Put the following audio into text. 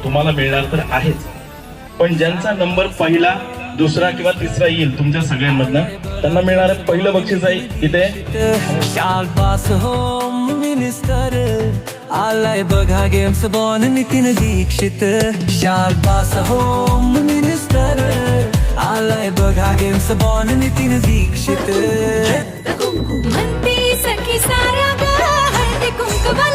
तुम्हाला मिळणार तर आहेच, पण ज्यांचा नंबर पहिला दुसरा किंवा तिसरा येईल तुमच्या सगळ्यांमधनं त्यांना मिळणार पहिलं बक्षीस आहे इथे शाबास होम मिनिस्टर आलाय बघा गेम्स बॉन नितीन दीक्षित शाबास होम मिनिस्टर आलाय बघा गेम्स बॉन नितीन दीक्षित म्हणते सखी सारा ग हळदी कुंकवा